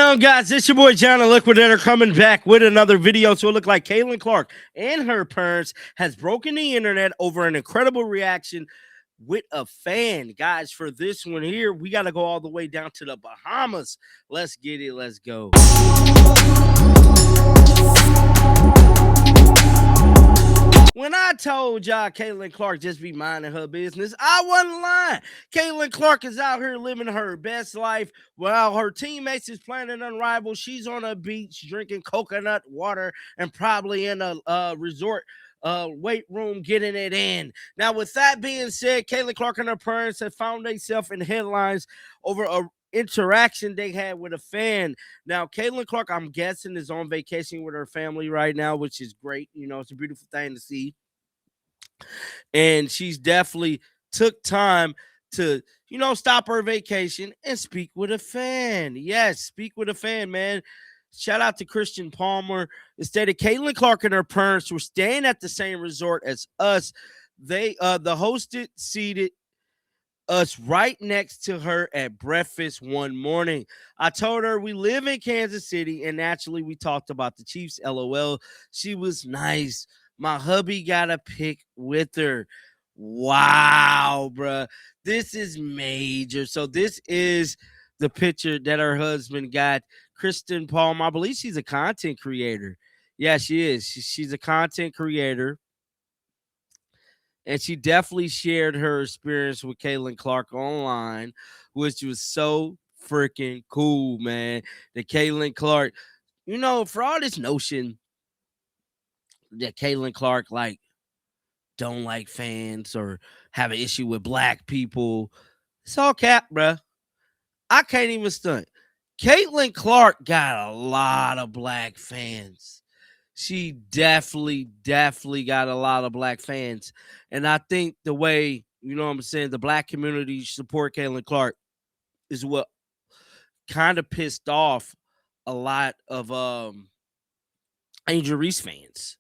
on, guys? It's your boy John the Liquidator coming back with another video. So it looked like Caitlin Clark and her parents has broken the internet over an incredible reaction with a fan. Guys, for this one here, we got to go all the way down to the Bahamas. Let's get it. Let's go. When I told y'all Caitlin Clark just be minding her business, I wasn't lying. Caitlin Clark is out here living her best life while her teammates is playing an unrivaled. She's on a beach drinking coconut water and probably in a resort weight room getting it in. Now, with that being said, Caitlin Clark and her parents have found themselves in headlines over a interaction they had with a fan. Now, Caitlin Clark, I'm guessing, is on vacation with her family right now, which is great. You know, it's a beautiful thing to see. And she's definitely took time to, stop her vacation and speak with a fan. Yes, speak with a fan, man. Shout out to Christian Palmer. It stated Caitlin Clark and her parents were staying at the same resort as us. The hosted seated us right next to her at breakfast one morning. I told her we live in Kansas City, and naturally we talked about the Chiefs. LOL. She was nice. My hubby got a pic with her. Wow, bruh. This is major. So this is the picture that her husband got. Kristen Palm, I believe she's a content creator. Yeah, she is. She's a content creator. And she definitely shared her experience with Caitlin Clark online, which was so freaking cool, man. That Caitlin Clark, for all this notion that Caitlin Clark don't like fans or have an issue with black people, it's all cap, bruh. I can't even stunt. Caitlin Clark got a lot of black fans. She definitely got a lot of black fans. And I think the way, the black community support Caitlin Clark is what kind of pissed off a lot of Angel Reese fans.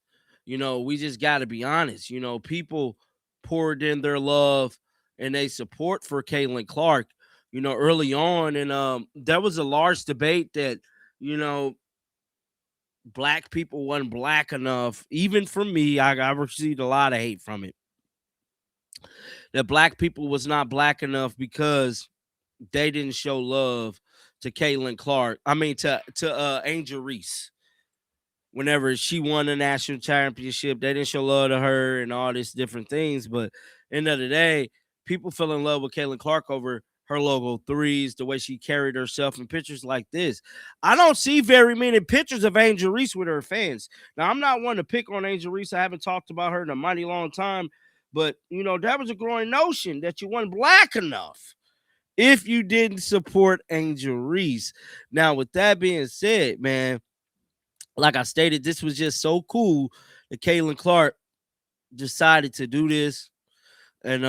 We just got to be honest. People poured in their love and they support for Caitlin Clark, early on. And there was a large debate that, black people wasn't black enough. Even from me, I received a lot of hate from it. That black people was not black enough because they didn't show love to Caitlin Clark. I mean, to Angel Reese. Whenever she won the national championship, they didn't show love to her and all these different things. But end of the day, people fell in love with Caitlin Clark over her logo threes, the way she carried herself in pictures like this. I don't see very many pictures of Angel Reese with her fans. Now, I'm not one to pick on Angel Reese. I haven't talked about her in a mighty long time. But, that was a growing notion that you weren't black enough if you didn't support Angel Reese. Now, with that being said, man, like I stated, this was just so cool that Caitlin Clark decided to do this. And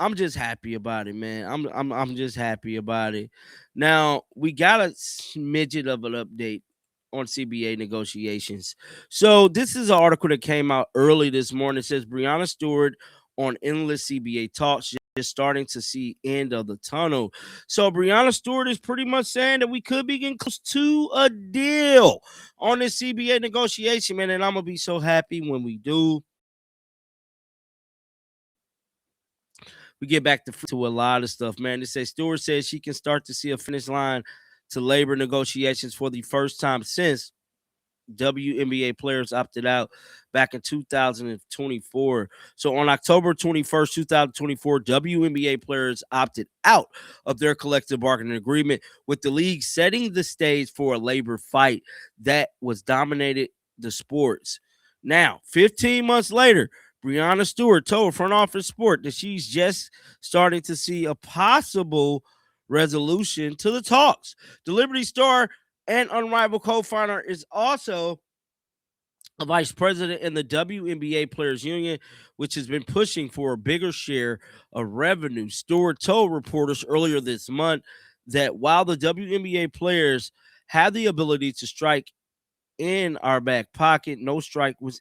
I'm just happy about it, man. I'm just happy about it. Now, we got a smidget of an update on CBA negotiations. So this is an article that came out early this morning. It says Breanna Stewart on endless CBA talks, just starting to see end of the tunnel. So Breanna Stewart is pretty much saying that we could be getting close to a deal on this CBA negotiation, man. And I'm going to be so happy when we do. We get back to a lot of stuff, man. They say Stewart says she can start to see a finish line to labor negotiations for the first time since WNBA players opted out back in 2024. So on October 21st, 2024, WNBA players opted out of their collective bargaining agreement, with the league setting the stage for a labor fight that was dominated the sports. Now, 15 months later, Breanna Stewart told Front Office Sport that she's just starting to see a possible resolution to the talks. The Liberty Star and Unrivaled co-founder is also a vice president in the WNBA Players Union, which has been pushing for a bigger share of revenue. Stewart told reporters earlier this month that while the WNBA players have the ability to strike in our back pocket, no strike was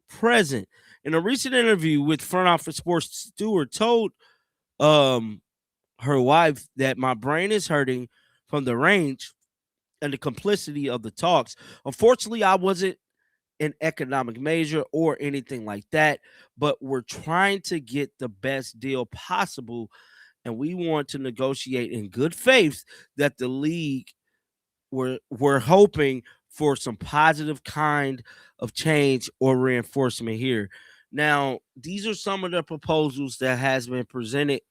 present. In a recent interview with Front Office Sports, Stewart told her wife that my brain is hurting from the range and the complicity of the talks. Unfortunately, I wasn't an economic major or anything like that, but we're trying to get the best deal possible, and we want to negotiate in good faith that the league we're hoping for some positive kind of change or reinforcement here. Now, these are some of the proposals that has been presented.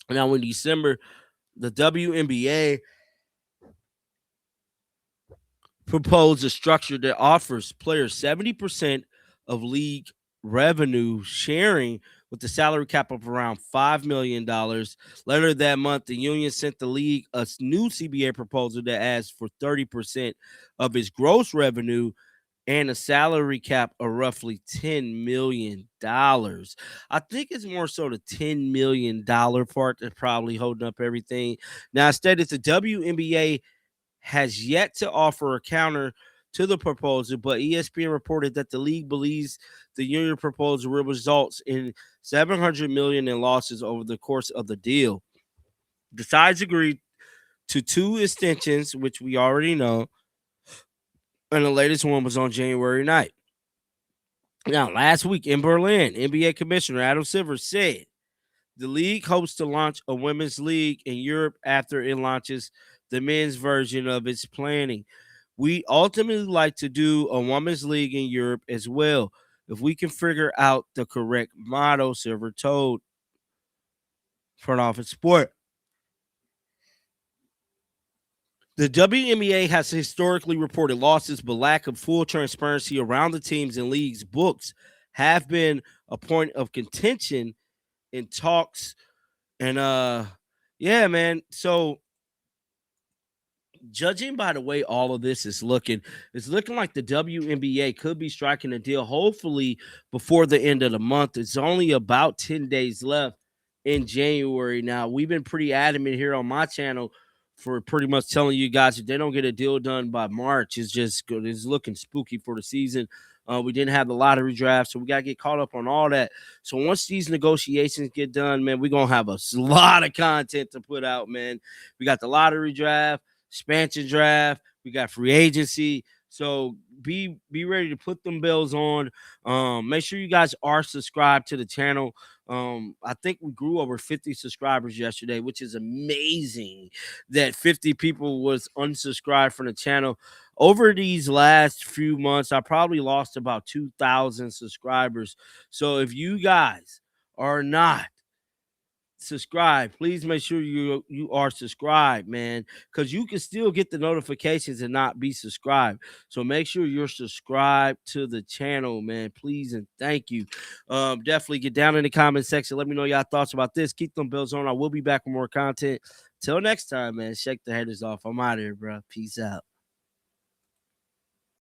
Now, in December, the WNBA proposed a structure that offers players 70% of league revenue sharing with the salary cap of around $5 million. Later that month, the union sent the league a new CBA proposal that asks for 30% of its gross revenue and a salary cap of roughly $10 million. I think it's more so the $10 million part that's probably holding up everything. Now, instead, it's the WNBA has yet to offer a counter to the proposal, but ESPN reported that the league believes the union proposal will result in $700 million in losses over the course of the deal. The sides agreed to two extensions, which we already know, and the latest one was on January 9th. Now, last week in Berlin, NBA Commissioner Adam Silver said the league hopes to launch a women's league in Europe after it launches the men's version of its planning. We ultimately like to do a women's league in Europe as well, if we can figure out the correct model, Silver told Front Office Sport. The WNBA has historically reported losses, but lack of full transparency around the teams and leagues' books have been a point of contention in talks. And yeah, man. So judging by the way all of this is looking, it's looking like the WNBA could be striking a deal hopefully before the end of the month. It's only about 10 days left in January. Now, we've been pretty adamant here on my channel for pretty much telling you guys if they don't get a deal done by March, it's just good. It's looking spooky for the season. We didn't have the lottery draft, so we got to get caught up on all that. So once these negotiations get done, man, we're going to have a lot of content to put out, man. We got the lottery draft, expansion draft, we got free agency. So be ready to put them bells on. Make sure you guys are subscribed to the channel. I think we grew over 50 subscribers yesterday, which is amazing that 50 people was unsubscribed from the channel. Over these last few months, I probably lost about 2,000 subscribers. So if you guys are not subscribed, please make sure you are subscribed, man, because you can still get the notifications and not be subscribed. So make sure you're subscribed to the channel, man, please and thank you. Definitely get down in the comment section, let me know y'all thoughts about this. Keep them bells on. I will be back with more content. Till next time, man, shake the haters off. I'm out of here, bro. Peace out.